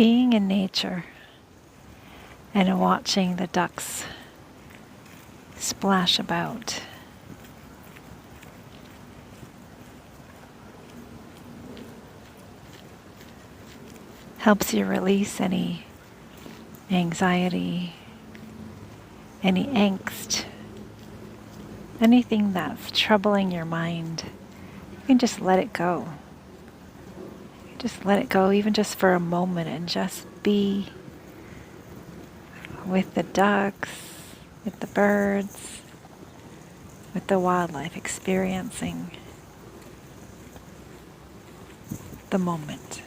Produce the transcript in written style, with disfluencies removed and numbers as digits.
being in nature and watching the ducks splash about. Helps you release any anxiety, any angst, anything that's troubling your mind. You can just let it go. Just let it go, even just for a moment, and just be with the ducks, with the birds, with the wildlife, experiencing the moment.